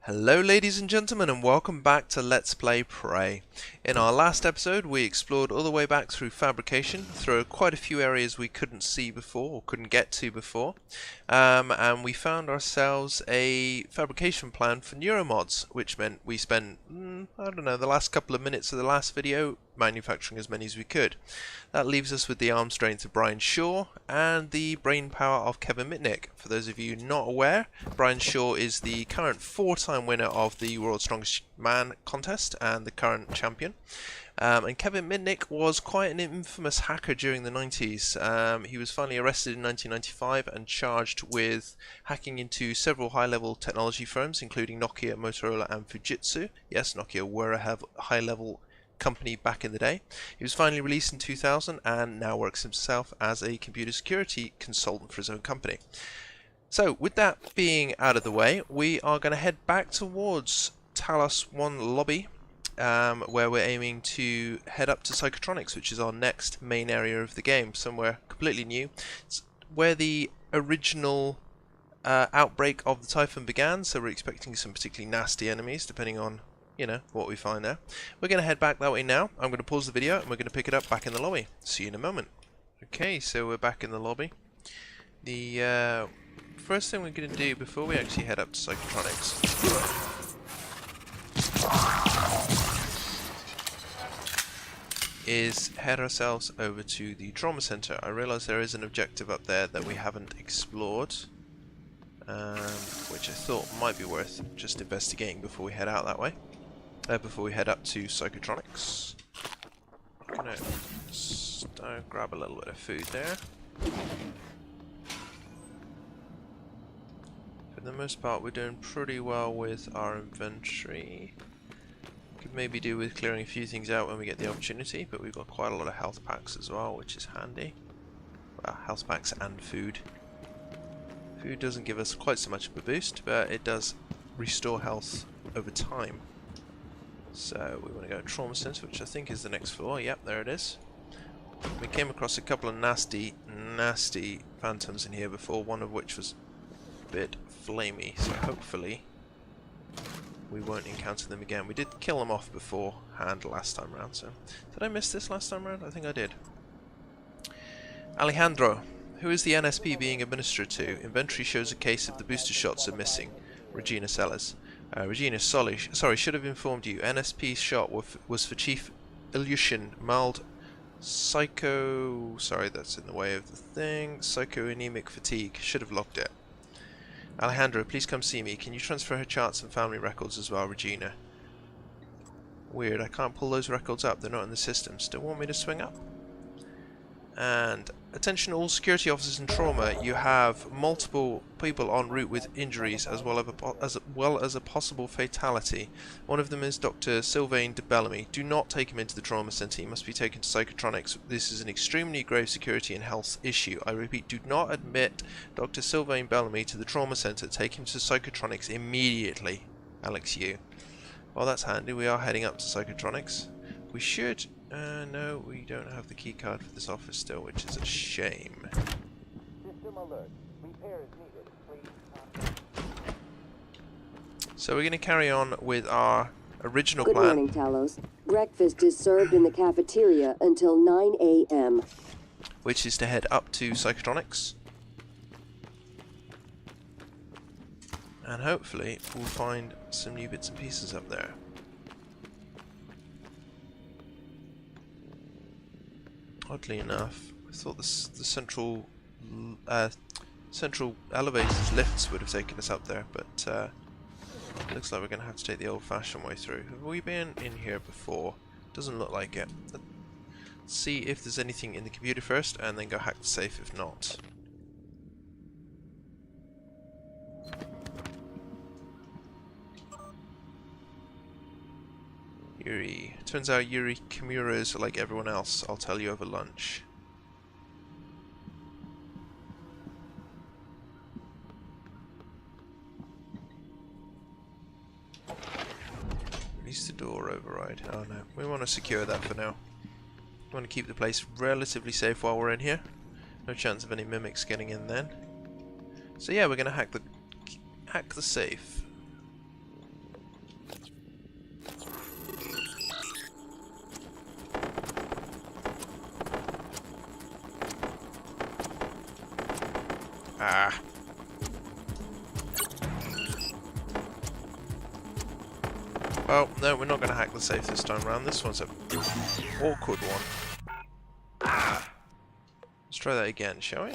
Hello ladies and gentlemen, and welcome back to Let's Play Prey. In our last episode we explored all the way back through fabrication, through quite a few areas we couldn't see before, or couldn't get to before, and we found ourselves a fabrication plan for neuromods, which meant we spent, I don't know, the last couple of minutes of the last video manufacturing as many as we could. That leaves us with the arm strength of Brian Shaw and the brain power of Kevin Mitnick. For those of you not aware, Brian Shaw is the current 4-time winner of the World's Strongest Man contest and the current champion. And Kevin Mitnick was quite an infamous hacker during the 90s. He was finally arrested in 1995 and charged with hacking into several high-level technology firms, including Nokia, Motorola and Fujitsu. Yes, Nokia were a high-level company back in the day. He was finally released in 2000 and now works himself as a computer security consultant for his own company. So with that being out of the way, we are going to head back towards Talos I lobby, where we're aiming to head up to Psychotronics, which is our next main area of the game, somewhere completely new. It's where the original outbreak of the Typhon began, so we're expecting some particularly nasty enemies depending on what we find there. We're going to head back that way now. I'm going to pause the video and we're going to pick it up back in the lobby. See you in a moment. Okay, so we're back in the lobby. The first thing we're going to do before we actually head up to Psychotronics is head ourselves over to the trauma center. I realise there is an objective up there that we haven't explored, which I thought might be worth just investigating before we head out that way. Before we head up to Psychotronics. I'm gonna grab a little bit of food there. For the most part we're doing pretty well with our inventory. Could maybe do with clearing a few things out when we get the opportunity, but we've got quite a lot of health packs as well, which is handy. Well, health packs and food. Food doesn't give us quite so much of a boost, but it does restore health over time. So we want to go to Trauma Center, which I think is the next floor. Yep, there it is. We came across a couple of nasty phantoms in here before, one of which was a bit flamey, so hopefully we won't encounter them again. We did kill them off beforehand last time round, so did I miss this last time round? I think I did. Alejandro, who is the NSP being administered to? Inventory shows a case of the booster shots are missing. Regina Sellers. Regina, sorry, should have informed you. NSP's shot was for Chief Ilyushin, mild sorry, that's in the way of the thing. Psychoanemic fatigue. Should have locked it. Alejandro, please come see me. Can you transfer her charts and family records as well, Regina? Weird, I can't pull those records up. They're not in the system. Still want me to swing up? And attention all security officers in trauma, you have multiple people en route with injuries as well as a possible fatality. One of them is Dr. Sylvain de Bellamy. Do not take him into the trauma center. He must be taken to Psychotronics. This is an extremely grave security and health issue. I repeat, do not admit Dr. Sylvain Bellamy to the trauma center. Take him to Psychotronics immediately. Alex Yu. Well, that's handy. We are heading up to Psychotronics. We should... no, we don't have the key card for this office still, which is a shame. System alert. Repair is needed. Please. So we're going to carry on with our original plan. Good morning, Talos. Breakfast is served in the cafeteria until 9 a.m. Which is to head up to Psychotronics. And hopefully we'll find some new bits and pieces up there. Oddly enough, I thought the central elevators, lifts would have taken us up there, but it looks like we're going to have to take the old-fashioned way through. Have we been in here before? Doesn't look like it. Let's see if there's anything in the computer first, and then go hack the safe if not. Yuri. Turns out Yuri Kimura is like everyone else. I'll tell you over lunch. Release the door override. Oh no, we want to secure that for now. We want to keep the place relatively safe while we're in here. No chance of any mimics getting in then. So yeah, we're going to hack the safe. Well, no, we're not going to hack the safe this time around. This one's an awkward one. Let's try that again, shall we?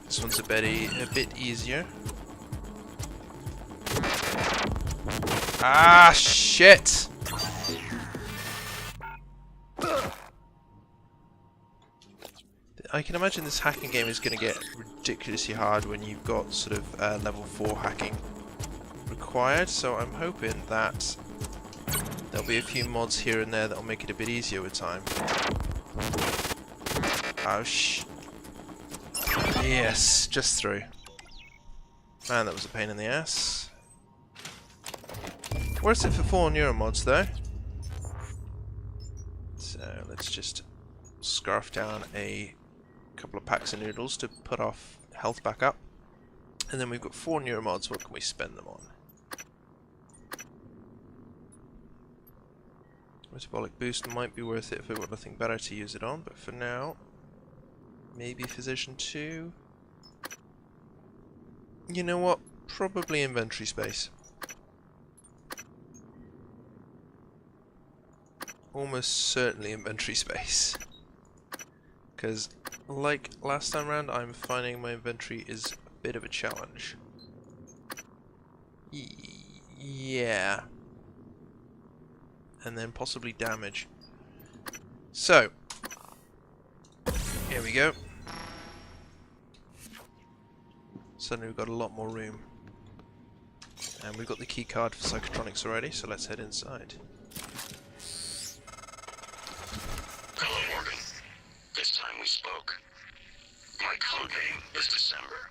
This one's a bit easier. Ah, shit! I can imagine this hacking game is going to get ridiculously hard when you've got sort of level 4 hacking required, so I'm hoping that there'll be a few mods here and there that'll make it a bit easier with time. Oh, yes, just through. Man, that was a pain in the ass. Worth it for 4 neuro mods though. So let's just scarf down a couple of packs of noodles to put our health back up. And then we've got 4 neuro mods. What can we spend them on? Metabolic boost might be worth it if we've got nothing better to use it on, but for now, maybe Physician 2. You know what? Probably inventory space. Almost certainly inventory space. Because, like last time round, I'm finding my inventory is a bit of a challenge. Yeah. And then possibly damage. So, here we go. Suddenly we've got a lot more room. And we've got the key card for Psychotronics already, so let's head inside. Hello, Morgan. This time we spoke. My code name is December.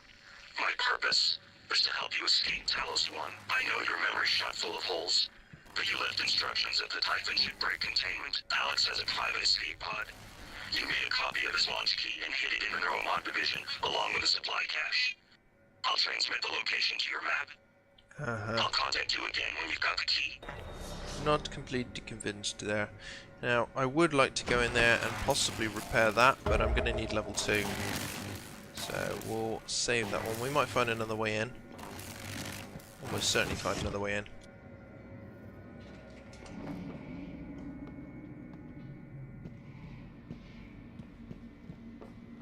My purpose is to help you escape Talos I. I know your memory's shot full of holes, but you left instructions that the Typhon should break containment. Alex has a private escape pod. You made a copy of his launch key and hid it in the neuromod division, along with a supply cache. I'll transmit the location to your map. I'll contact you again when you've got the key. Not completely convinced there. Now, I would like to go in there and possibly repair that, but I'm going to need level 2. So we'll save that one. We might find another way in. Almost certainly find another way in.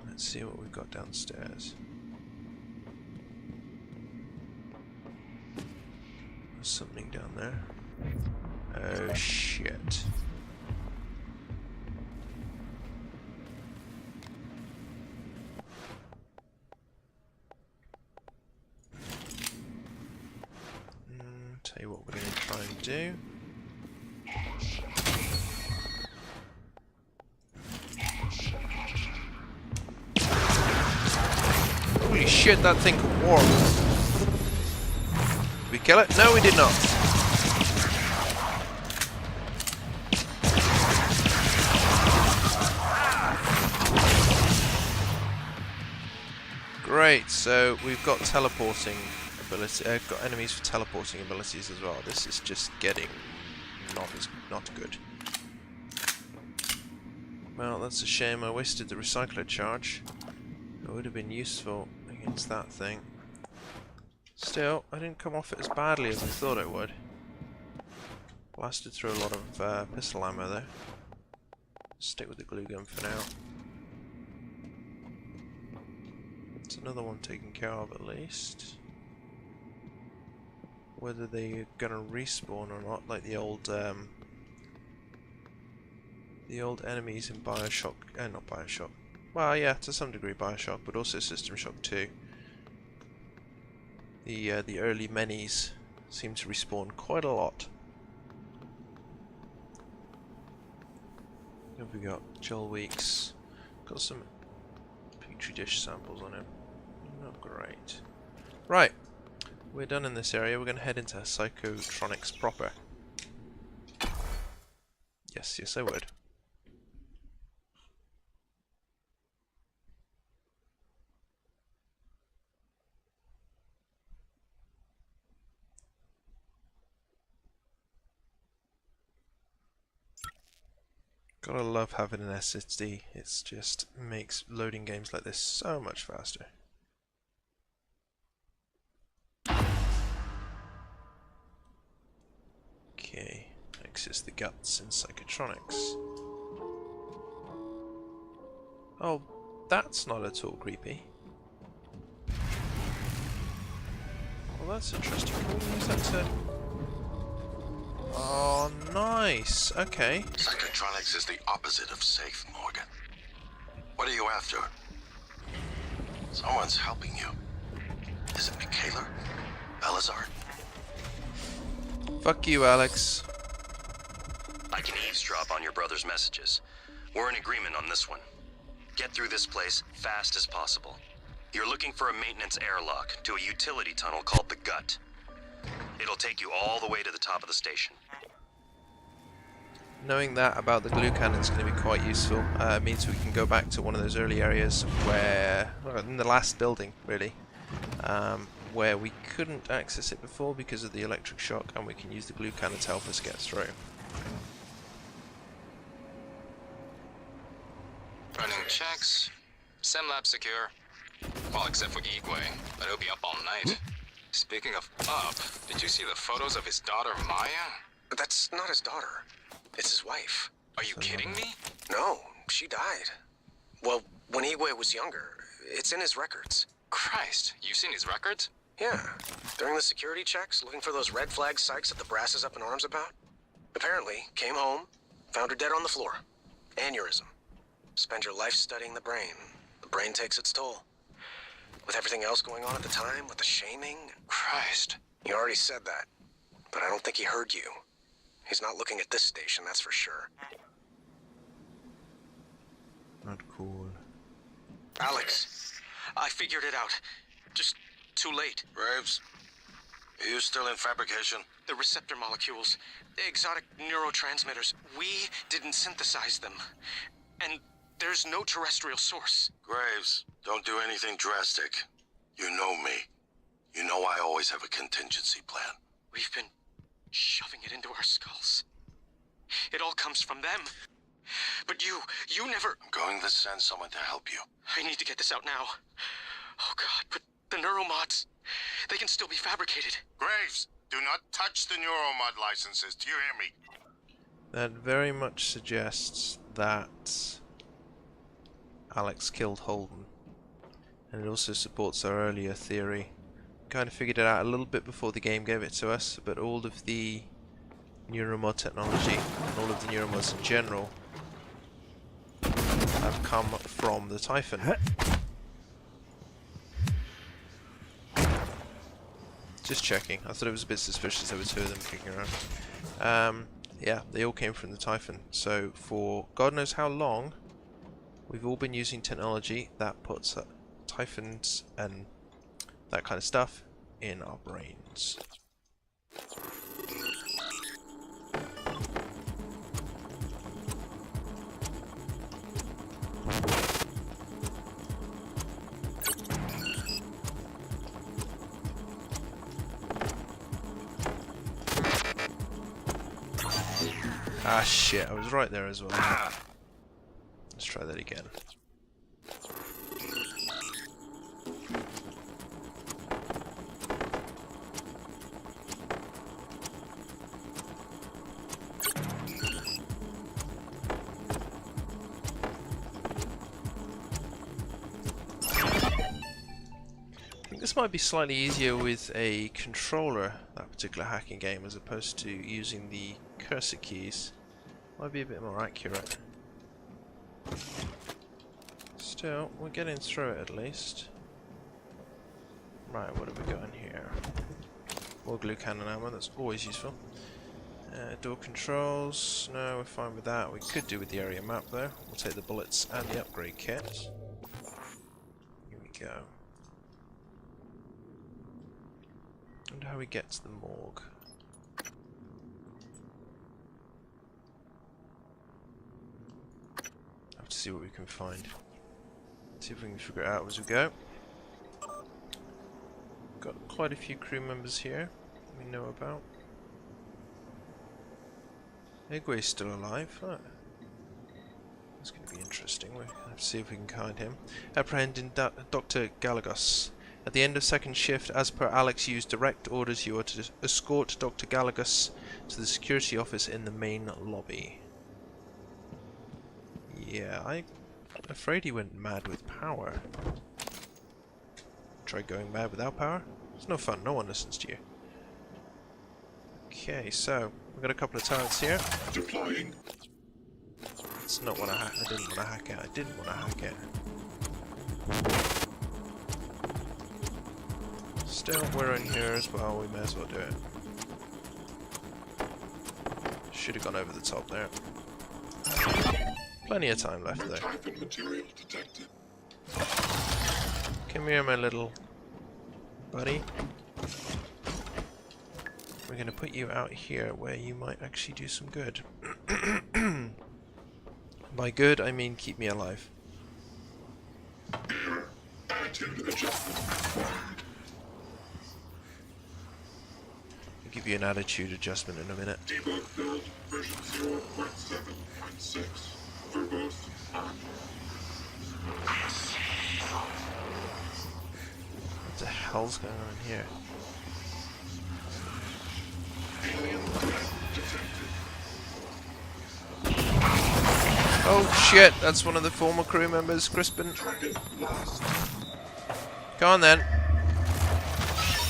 Let's see what we've got downstairs. There's something down there. Oh shit. Tell you what we're going to try and do. Holy shit, that thing could warp. Did we kill it? No, we did not. Great, so we've got teleporting ability. Got enemies for teleporting abilities as well. This is just getting not good. Well, that's a shame. I wasted the recycler charge. It would have been useful against that thing. Still, I didn't come off it as badly as I thought I would. Blasted through a lot of pistol ammo there. Stick with the glue gun for now. It's another one taken care of at least. Whether they're gonna respawn or not, like the old enemies in Bioshock, not Bioshock. Well, yeah, to some degree Bioshock, but also System Shock 2. The early minis seem to respawn quite a lot. What have we got? Gel Weeks. Got some petri dish samples on him. Not great. Right. We're done in this area. We're going to head into Psychotronics proper. Yes, I would. Gotta love having an SSD. It's just makes loading games like this so much faster. Okay, access the guts in Psychotronics. Oh, that's not at all creepy. Well, that's interesting. Can we use that to... Oh, nice. Okay. Psychotronics is the opposite of safe, Morgan. What are you after? Someone's helping you. Is it Michaela? Elazar? Fuck you, Alex. I can eavesdrop on your brother's messages. We're in agreement on this one. Get through this place fast as possible. You're looking for a maintenance airlock to a utility tunnel called the Gut. It'll take you all the way to the top of the station. Knowing that about the glue cannon is going to be quite useful. It means we can go back to one of those early areas where, well, in the last building, really, where we couldn't access it before because of the electric shock, and we can use the glue cannon to help us get through. Running checks. SimLab secure. Well, except for Igwe, but he'll be up all night. Speaking of up, did you see the photos of his daughter, Maya? That's not his daughter. It's his wife. Are you kidding me? No, she died. Well, when Igwe was younger. It's in his records. Christ, you've seen his records? Yeah. During the security checks, looking for those red flag psychs that the brass is up in arms about. Apparently, came home, found her dead on the floor. Aneurysm. Spend your life studying the brain. The brain takes its toll. With everything else going on at the time, with the shaming... Christ. You already said that, but I don't think he heard you. He's not looking at this station, that's for sure. Not cool. Alex, I figured it out. Just too late. Graves? Are you still in fabrication? The receptor molecules, the exotic neurotransmitters, we didn't synthesize them. And there's no terrestrial source. Graves, don't do anything drastic. You know me. You know I always have a contingency plan. We've been shoving it into our skulls. It all comes from them. But you never... I'm going to send someone to help you. I need to get this out now. Oh God, but the neuromods, they can still be fabricated. Graves, do not touch the neuromod licenses. Do you hear me? That very much suggests that Alex killed Holden. And it also supports our earlier theory. Kind of figured it out a little bit before the game gave it to us, but all of the neuromod technology, and all of the neuromods in general, have come from the Typhon. Just checking. I thought it was a bit suspicious there were two of them kicking around. Yeah, they all came from the Typhon. So for God knows how long, we've all been using technology that puts Typhons and that kind of stuff in our brains. Ah shit, I was right there as well. Let's try that again. This might be slightly easier with a controller, that particular hacking game, as opposed to using the cursor keys. Might be a bit more accurate. Still, we're getting through it at least. Right, what have we got in here? More glue cannon ammo, that's always useful. Door controls, no, we're fine with that. We could do with the area map though. We'll take the bullets and the upgrade kit. Here we go. Wonder how we get to the morgue. Have to see what we can find. See if we can figure it out as we go. Got quite a few crew members here we know about. Igwe's still alive, look. It's going to be interesting. We'll have to see if we can find him. Apprehending Dr. Galagos. At the end of second shift, as per Alex, use direct orders. You are to escort Dr. Galagos to the security office in the main lobby. Yeah, I'm afraid he went mad with power. Try going mad without power? It's no fun, no one listens to you. Okay, so we've got a couple of turrets here. Deploying. It's not what I didn't want to hack it. I didn't want to hack it. Still, we're in here as well. We may as well do it. Should have gone over the top there. Plenty of time left though. Typhon material detected. Come here, my little buddy. We're going to put you out here where you might actually do some good. By good, I mean keep me alive. Error. Attitude adjustment required. I'll give you an attitude adjustment in a minute. Debug build version 0.7.6. Verbose on. What the hell's going on here? Alien threat detected. Oh shit, that's one of the former crew members, Crispin. Target lost. Go on then.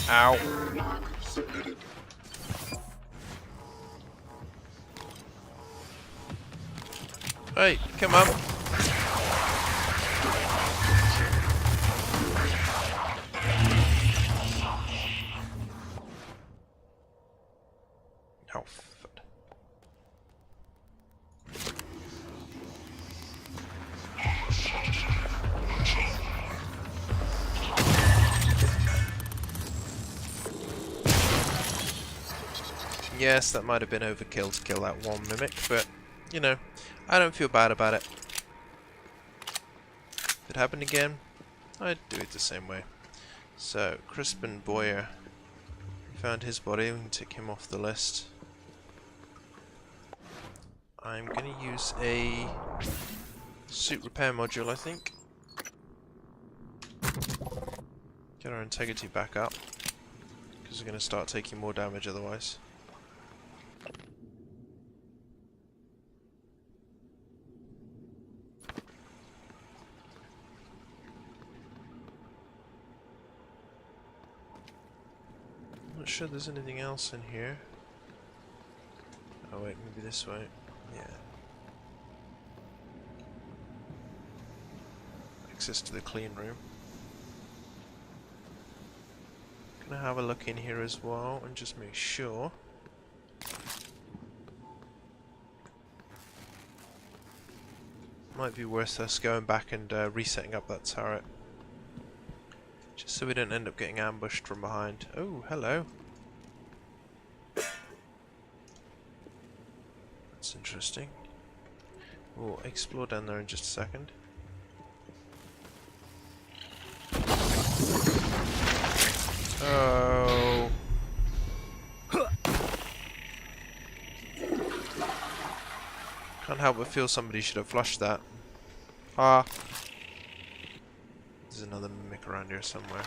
Ow. Log submitted. Hey, come on. Oh, fuck. Yes, that might have been overkill to kill that one mimic, but, you know, I don't feel bad about it. If it happened again, I'd do it the same way. So, Crispin Boyer. We found his body, we can tick him off the list. I'm going to use a suit repair module, I think. Get our integrity back up, because we're going to start taking more damage otherwise. Not sure there's anything else in here. Oh wait, maybe this way. Yeah. Access to the clean room. Gonna have a look in here as well and just make sure. Might be worth us going back and resetting up that turret. Just so we don't end up getting ambushed from behind. Oh, hello. That's interesting. We'll explore down there in just a second. Oh. Can't help but feel somebody should have flushed that. Ah. There's another mimic around here somewhere.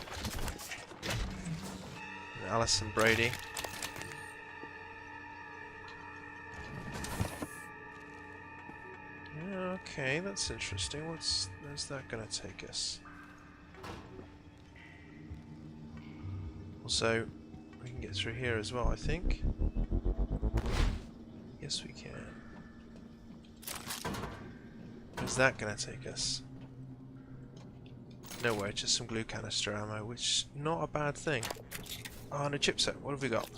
And Alison Brady. Yeah, okay, that's interesting. Where's that gonna take us? Also, we can get through here as well, I think. Yes, we can. Where's that gonna take us? Nowhere, just some glue canister ammo, which is not a bad thing. Oh, and a chipset. What have we got?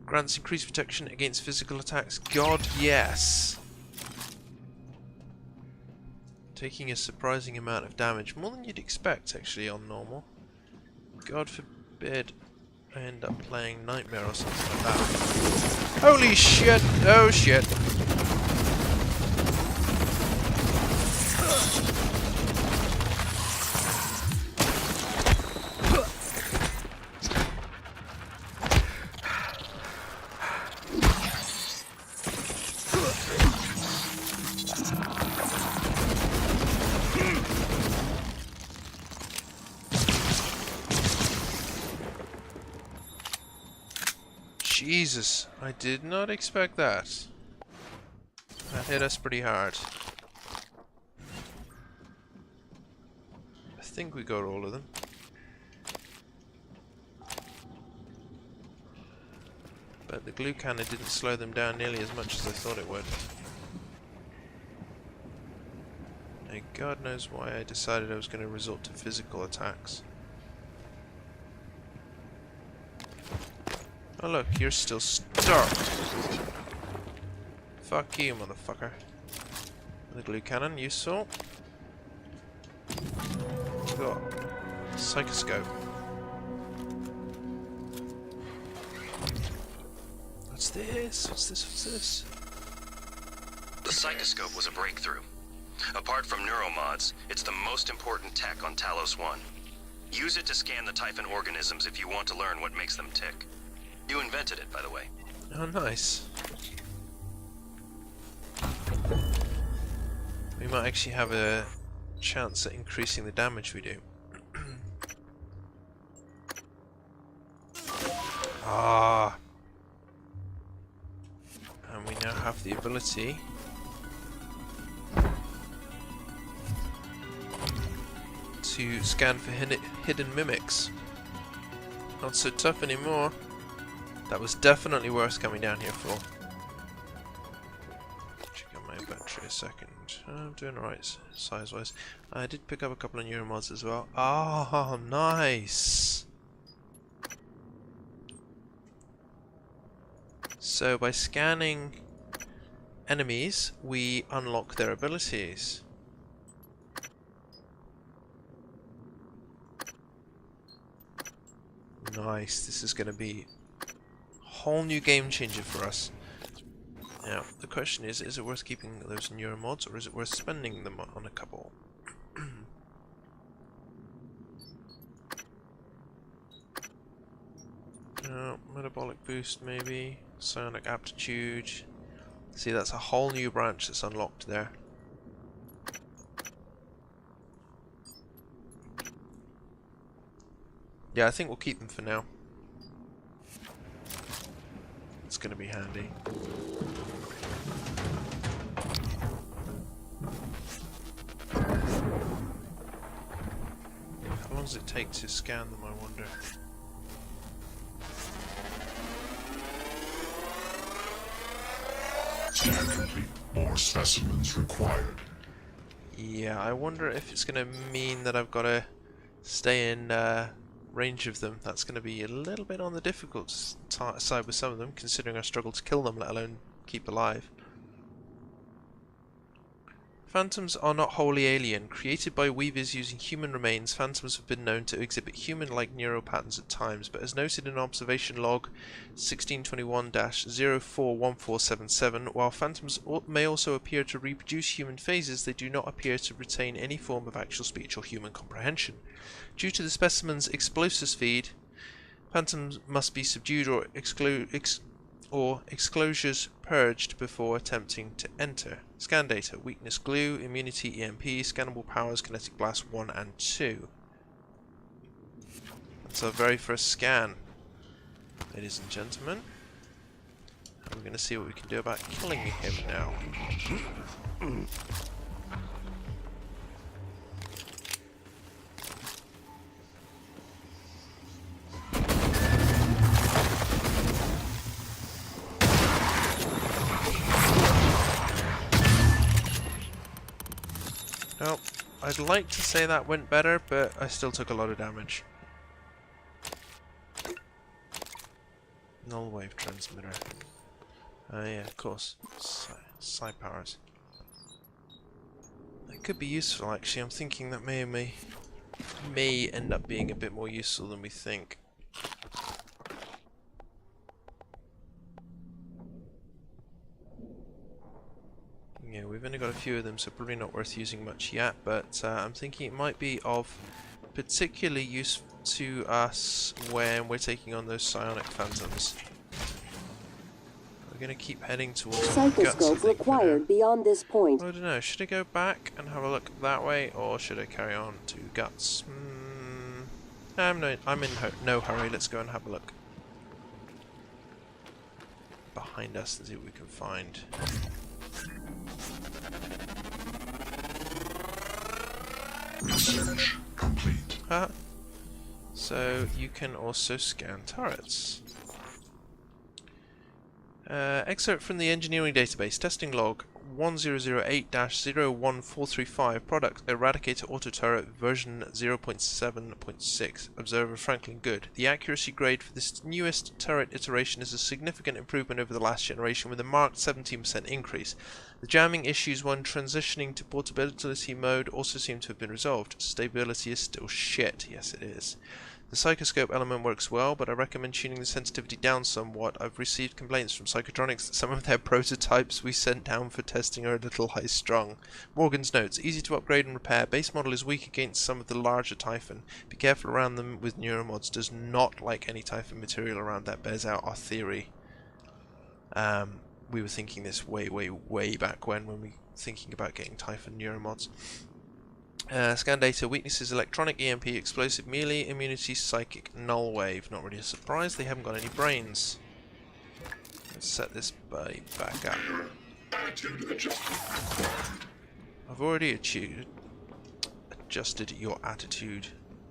Grants increased protection against physical attacks. God, yes! Taking a surprising amount of damage. More than you'd expect, actually, on normal. God forbid I end up playing Nightmare or something like that. Holy shit! Oh shit! Jesus, I did not expect that. That hit us pretty hard. I think we got all of them. But the glue cannon didn't slow them down nearly as much as I thought it would. And God knows why I decided I was going to resort to physical attacks. Oh look, you're still stuck. Fuck you, motherfucker. The glue cannon, useful. Got Psychoscope. What's this? What's this? What's this? The Psychoscope was a breakthrough. Apart from neuromods, it's the most important tech on Talos I. Use it to scan the Typhon organisms if you want to learn what makes them tick. You invented it, by the way. Oh, nice. We might actually have a chance at increasing the damage we do. Ah. And we now have the ability to scan for hidden mimics. Not so tough anymore. That was definitely worth coming down here for. Check out my battery a second. I'm doing alright size-wise. I did pick up a couple of neuromods as well. Oh, nice! So by scanning enemies, we unlock their abilities. Nice, this is going to be a whole new game changer for us. Now, the question is it worth keeping those neuromods or is it worth spending them on a couple? Metabolic boost maybe, psionic aptitude. See, that's a whole new branch that's unlocked there. Yeah, I think we'll keep them for now. It's going to be handy. How long does it take to scan them, I wonder? Scan complete. More specimens required. Yeah, I wonder if it's going to mean that I've got to stay in range of them. That's going to be a little bit on the difficult side with some of them, considering I struggle to kill them, let alone keep alive. Phantoms are not wholly alien. Created by weavers using human remains, phantoms have been known to exhibit human-like neural patterns at times, but as noted in observation log 1621-041477, while phantoms may also appear to reproduce human phases, they do not appear to retain any form of actual speech or human comprehension. Due to the specimen's explosive speed, phantoms must be subdued or exclosures purged before attempting to enter. Scan data: weakness glue, immunity EMP, scannable powers kinetic blast 1 and 2. That's our very first scan, ladies and gentlemen. And we're going to see what we can do about killing him now. Well, I'd like to say that went better, but I still took a lot of damage. Null wave transmitter. Yeah, of course. Psi powers. That could be useful, actually. I'm thinking that may end up being a bit more useful than we think. Yeah, we've only got a few of them, so probably not worth using much yet, but I'm thinking it might be of particular use to us when we're taking on those psionic phantoms. We're going to keep heading towards guts, I think, Psychoscope required beyond this point. I don't know, should I go back and have a look that way, or should I carry on to guts? I'm in no hurry, let's go and have a look. behind us and see what we can find. Research complete. So you can also scan turrets. Excerpt from the engineering database. Testing log 1008-01435. Product Eradicator Auto Turret version 0.7.6. Observer Franklin Good. The accuracy grade for this newest turret iteration is a significant improvement over the last generation with a marked 17% increase. The jamming issues when transitioning to portability mode also seem to have been resolved. Stability is still shit. Yes, it is. The Psychoscope element works well, but I recommend tuning the sensitivity down somewhat. I've received complaints from Psychotronics that some of their prototypes we sent down for testing are a little high-strung. Morgan's notes: easy to upgrade and repair. Base model is weak against some of the larger Typhon. Be careful around them with neuromods. Does not like any Typhon material around that. Bears out our theory. We were thinking this way back when we were thinking about getting Typhon neuromods. Scan data, weaknesses, electronic, EMP, explosive, melee, immunity, psychic, null wave. Not really a surprise, they haven't got any brains. Let's set this back up. I've already adjusted your attitude.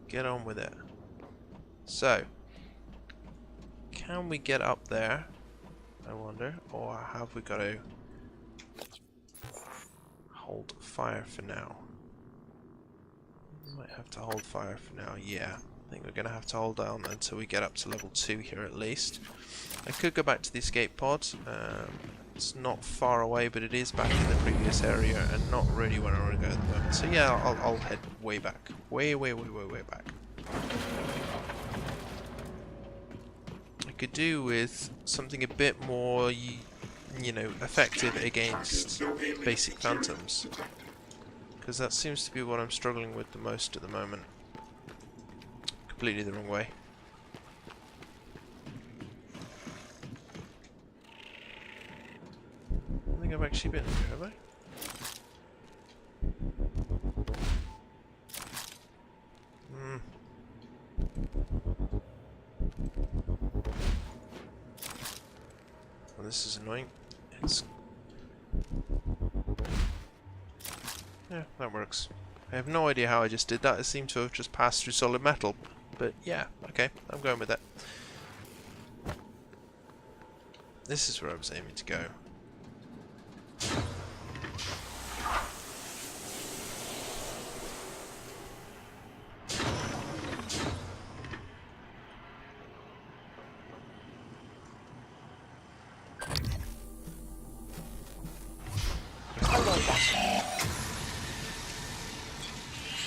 Get on with it. So, can we get up there? I wonder, or have we got to hold fire for now? Might have to hold fire for now, yeah. I think we're going to have to hold down until we get up to level 2 here at least. I could go back to the escape pod. It's not far away, but it is back in the previous area and not really where I want to go at the moment. So yeah, I'll head way back. Way back. I could do with something a bit more, you know, effective against basic phantoms. Because that seems to be what I'm struggling with the most at the moment. Completely the wrong way. I think I've actually been here, have I? Well, this is annoying. Yeah, that works. I have no idea how I just did that. It seemed to have just passed through solid metal. But yeah, okay, I'm going with that. This is where I was aiming to go.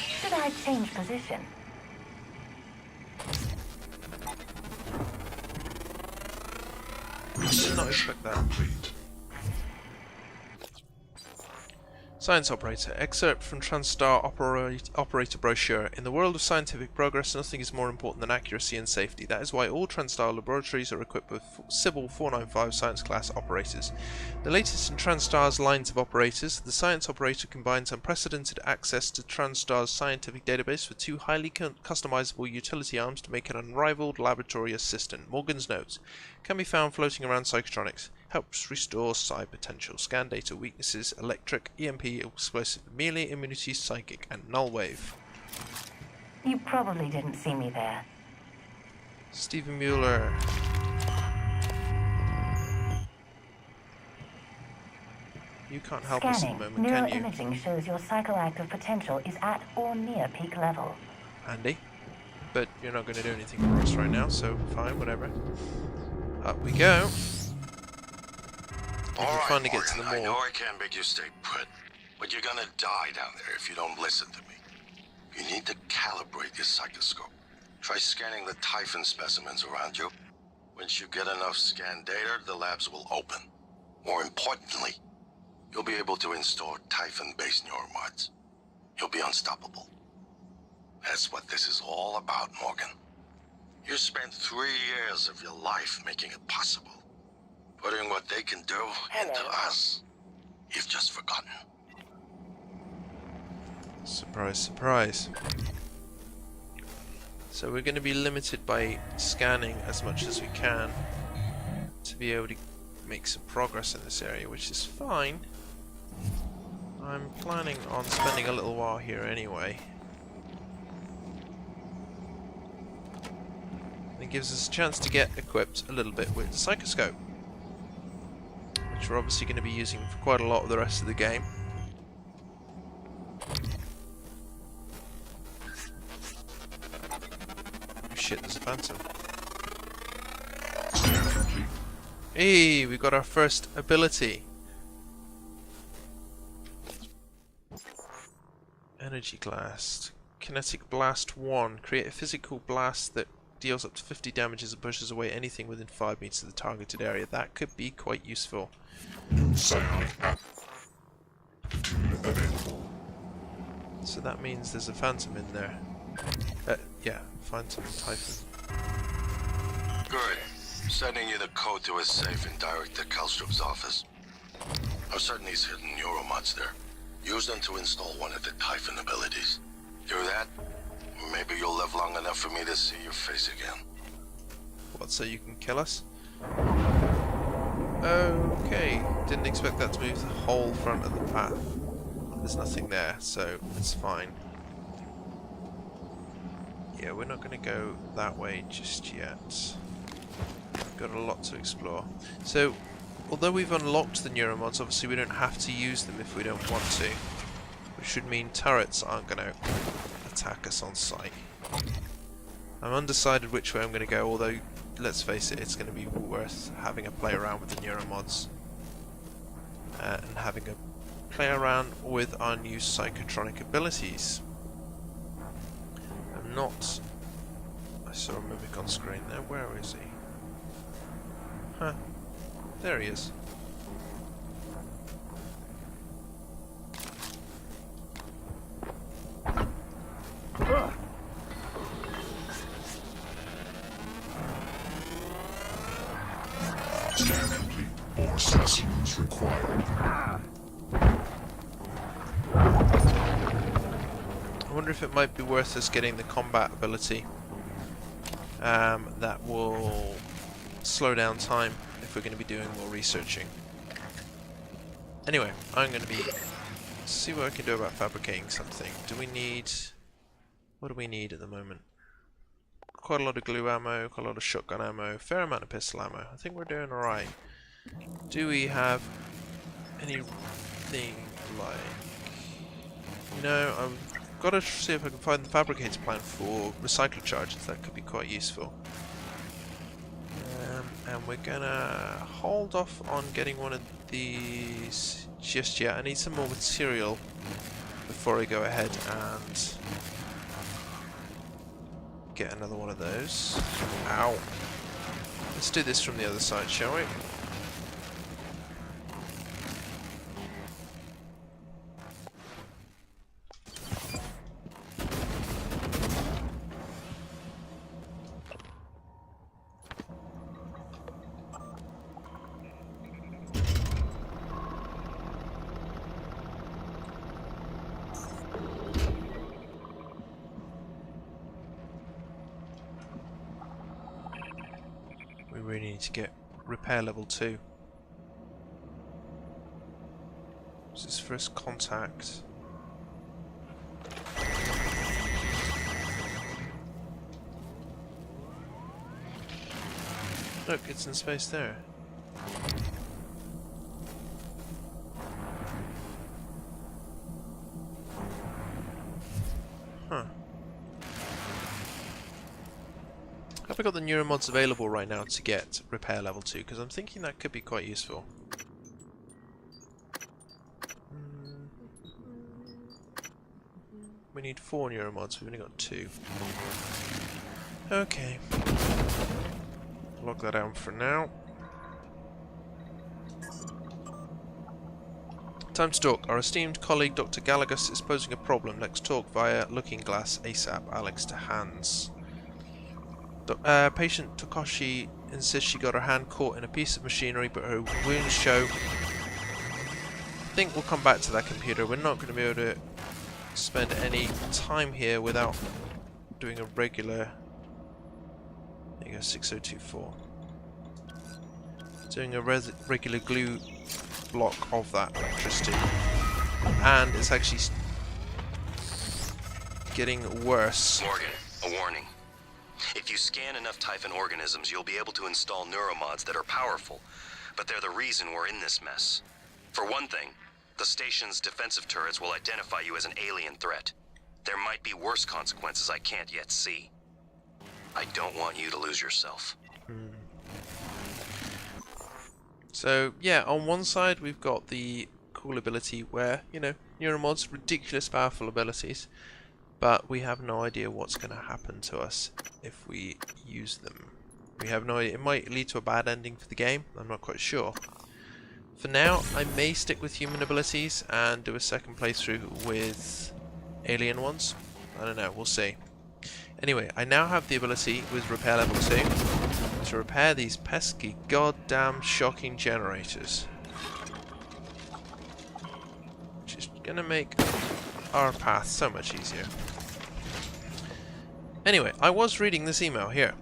Should I change position? Did not expect that. Science Operator. Excerpt from TranStar Operator Brochure. In the world of scientific progress, nothing is more important than accuracy and safety. That is why all TranStar laboratories are equipped with Civil 495 Science Class operators. The latest in TranStar's lines of operators, the Science Operator combines unprecedented access to TranStar's scientific database with two highly customizable utility arms to make an unrivaled laboratory assistant. Morgan's notes. Can be found floating around Psychotronics. Helps restore psi potential. Scan data, weaknesses, electric, EMP, explosive, melee, immunity, psychic, and null wave. You probably didn't see me there. Stephen Mueller. You can't help us at the moment, can you? Neuroimaging shows your psychoactive potential is at or near peak level. Handy. But you're not going to do anything for us right now, so fine, whatever. Up we go. All right, finally get to the Morgan, I mall. know I can't make you stay put, but you're gonna die down there if you don't listen to me. You need to calibrate your psychoscope. Try scanning the Typhon specimens around you. Once you get enough scan data, the labs will open. More importantly, you'll be able to install Typhon-based neuromods. You'll be unstoppable. That's what this is all about, Morgan. You spent 3 years of your life making it possible. Putting what they can do into us. You've just forgotten. Surprise, surprise. So we're going to be limited by scanning as much as we can to be able to make some progress in this area, which is fine. I'm planning on spending a little while here anyway. It gives us a chance to get equipped a little bit with the Psychoscope, which we're obviously going to be using for quite a lot of the rest of the game. Oh shit, there's a phantom. Hey, we got our first ability. Energy Blast. Kinetic Blast 1. Create a physical blast that deals up to 50 damage as it pushes away anything within 5 meters of the targeted area. That could be quite useful. So that means there's a phantom in there. Yeah, phantom and Typhon. Good. Sending you the code to his safe and direct to Kalstrup's office. I'm certain he's hidden neuromods there. Use them to install one of the Typhon abilities. Hear that? Maybe you'll live long enough for me to see your face again. What, so you can kill us? Okay, didn't expect that to move the whole front of the path. There's nothing there, so it's fine. Yeah, we're not going to go that way just yet. We've got a lot to explore. So, although we've unlocked the neuromods, obviously we don't have to use them if we don't want to. Which should mean turrets aren't going to attack us on sight. I'm undecided which way I'm going to go, although, let's face it, it's going to be worth having a play around with the neuromods. And having a play around with our new psychotronic abilities. I'm not... I saw a mimic on screen there, where is he? Huh. There he is. Scan complete. More specimens required. I wonder if it might be worth us getting the combat ability. That will slow down time if we're going to be doing more researching. Anyway, I'm going to be... see what I can do about fabricating something. Do we need... what do we need at the moment? Quite a lot of glue ammo, quite a lot of shotgun ammo, fair amount of pistol ammo. I think we're doing alright. Do we have anything like... no, I've got to see if I can find the fabricator plant for recycler charges. That could be quite useful. And we're gonna hold off on getting one of these just yet. I need some more material before I go ahead and get another one of those. Ow. Let's do this from the other side, shall we? We really need to get repair level 2. This is first contact. Look, it's in space there. Huh. Have I got the neuromods available right now to get repair level 2? Because I'm thinking that could be quite useful. We need 4 neuromods, we've only got 2. Okay. Log that down for now. Time to talk. Our esteemed colleague Dr. Galagus is posing a problem. Let's talk via Looking Glass ASAP. Alex to Hans. Patient Tokoshi insists she got her hand caught in a piece of machinery, but her wounds show. I think we'll come back to that computer. We're not going to be able to spend any time here without doing a regular... there you go, 6024. doing a regular glue block of that electricity. And it's actually getting worse. Morgan, a warning. If you scan enough Typhon organisms, you'll be able to install neuromods that are powerful, but they're the reason we're in this mess. For one thing, the station's defensive turrets will identify you as an alien threat. There might be worse consequences I can't yet see. I don't want you to lose yourself. So, yeah, on one side we've got the cool ability where, you know, neuromods, ridiculous powerful abilities, but we have no idea what's going to happen to us if we use them. We have no idea. It might lead to a bad ending for the game, I'm not quite sure. For now, I may stick with human abilities and do a second playthrough with alien ones. I don't know, we'll see. Anyway, I now have the ability with repair level 2 to repair these pesky, goddamn shocking generators. Which is gonna make our path so much easier. Anyway, I was reading this email here.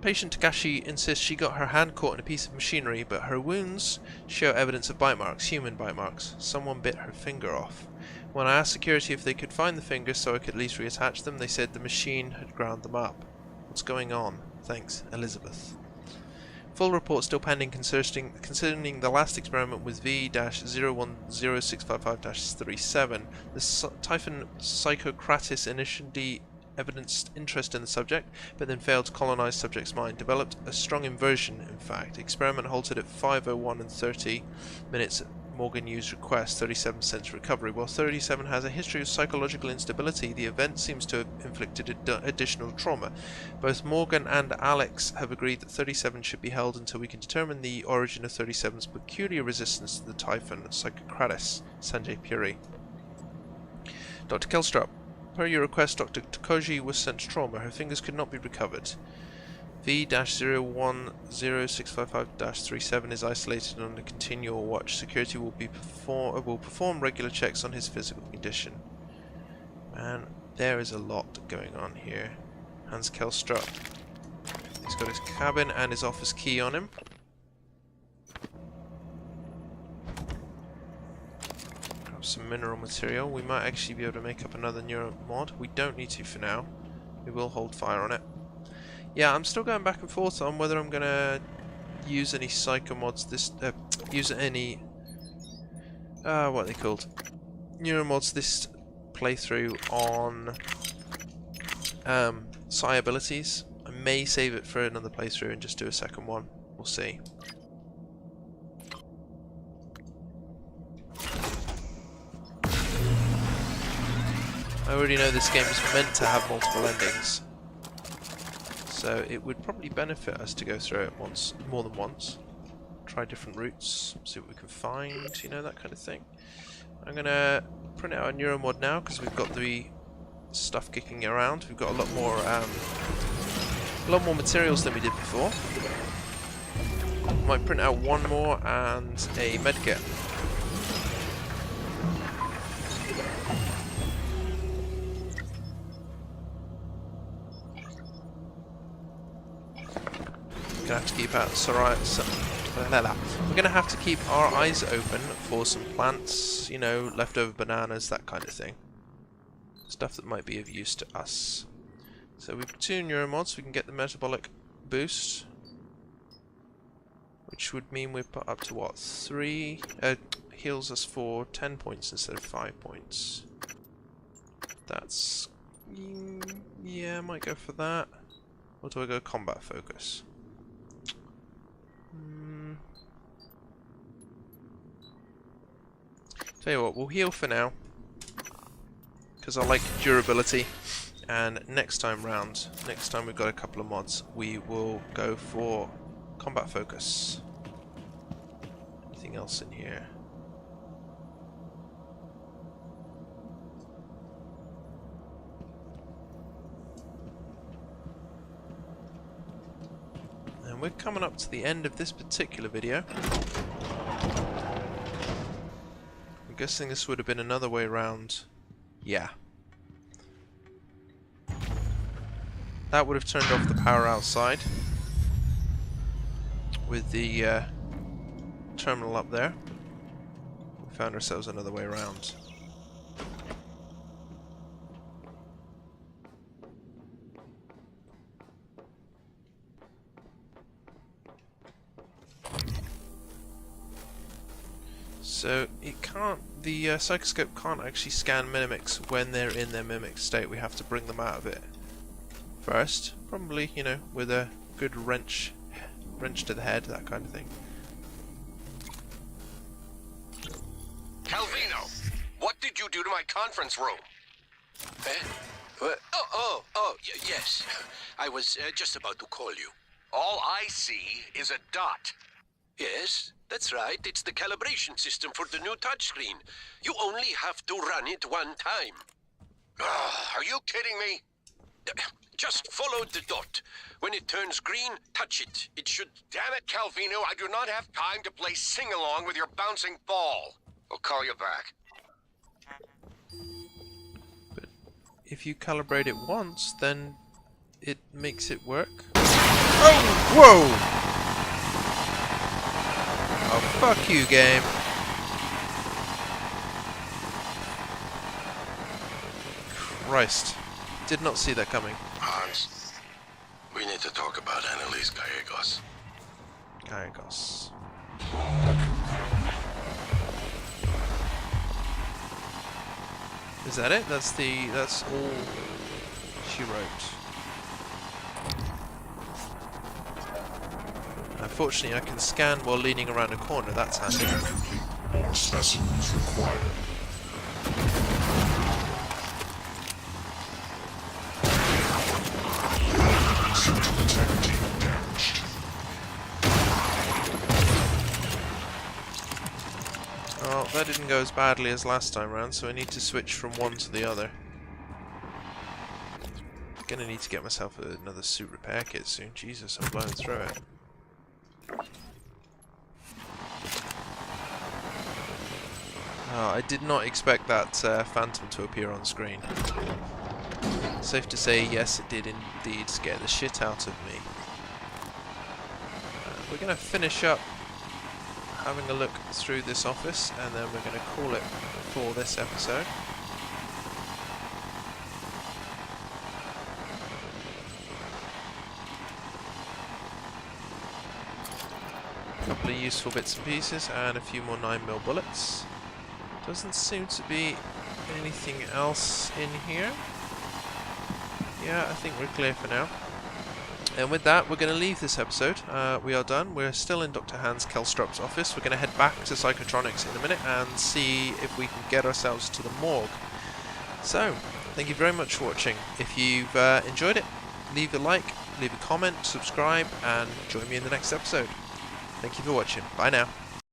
Patient Takashi insists she got her hand caught in a piece of machinery, but her wounds show evidence of bite marks, human bite marks. Someone bit her finger off. When I asked security if they could find the fingers so I could at least reattach them, they said the machine had ground them up. What's going on? Thanks, Elizabeth. Full report still pending concerning the last experiment with V-010655-37. The Typhon Psychotronics initially evidenced interest in the subject, but then failed to colonize subject's mind. Developed a strong inversion, in fact. Experiment halted at 5:01 and 30 minutes. Morgan used request, 37 cents recovery. While 37 has a history of psychological instability, the event seems to have inflicted additional trauma. Both Morgan and Alex have agreed that 37 should be held until we can determine the origin of 37's peculiar resistance to the Typhon Psychotronics. Sanjay Puri. Dr. Kelstrup. Per your request, Dr. Tokoji was sent to trauma. Her fingers could not be recovered. V-010655-37 is isolated on a continual watch. Security will perform regular checks on his physical condition. Man, there is a lot going on here. Hans Kelstrup. He's got his cabin and his office key on him. Grab some mineral material. We might actually be able to make up another neuro mod. We don't need to for now. We will hold fire on it. Yeah, I'm still going back and forth on whether I'm gonna use any psycho mods use any what are they called? Neuromods this playthrough on psi abilities. I may save it for another playthrough and just do a second one. We'll see. I already know this game is meant to have multiple endings. So it would probably benefit us to go through it more than once. Try different routes, see what we can find, you know, that kind of thing. I'm gonna print out a neuromod now because we've got the stuff kicking around. We've got a lot more materials than we did before. Might print out one more and a medkit. Gonna have to keep we're gonna have to keep our eyes open for some plants, you know, leftover bananas, that kind of thing. Stuff that might be of use to us. So we've got 2 neuromods, we can get the metabolic boost, which would mean we're put up to what, 3? Heals us for 10 points instead of 5 points. That's yeah, I might go for that. Or do I go combat focus? Tell you what, we'll heal for now because I like durability, and next time we've got a couple of mods, we will go for combat focus. Anything else in here? And we're coming up to the end of this particular video. I'm guessing this would have been another way around. Yeah. That would have turned off the power outside with the terminal up there. We found ourselves another way around. So it can't, the Psychoscope can't actually scan mimics when they're in their mimic state. We have to bring them out of it first, probably, you know, with a good wrench to the head, that kind of thing. Calvino, what did you do to my conference room? What? Yes. I was just about to call you. All I see is a dot. Yes, that's right. It's the calibration system for the new touchscreen. You only have to run it one time. Are you kidding me? Just follow the dot. When it turns green, touch it. It should... Damn it, Calvino, I do not have time to play sing-along with your bouncing ball. I'll call you back. But if you calibrate it once, then it makes it work. Oh! Whoa! Oh, fuck you, game. Christ. Did not see that coming. Hans, we need to talk about Annalise Gallegos. Gallegos. Is that it? That's all she wrote. Unfortunately, I can scan while leaning around a corner. That's handy. Scan complete. More specimens required. Central integrity damaged. Oh, that didn't go as badly as last time round, so I need to switch from one to the other. Gonna need to get myself another suit repair kit soon. Jesus, I'm blowing through it. Oh, I did not expect that phantom to appear on screen. Safe to say, yes, it did indeed scare the shit out of me. We're going to finish up having a look through this office, and then we're going to call it for this episode. A couple of useful bits and pieces, and a few more 9mm bullets. Doesn't seem to be anything else in here. Yeah, I think we're clear for now. And with that, we're going to leave this episode. We are done. We're still in Dr. Hans Kelstrup's office. We're going to head back to Psychotronics in a minute and see if we can get ourselves to the morgue. So, thank you very much for watching. If you've enjoyed it, leave a like, leave a comment, subscribe, and join me in the next episode. Thank you for watching. Bye now.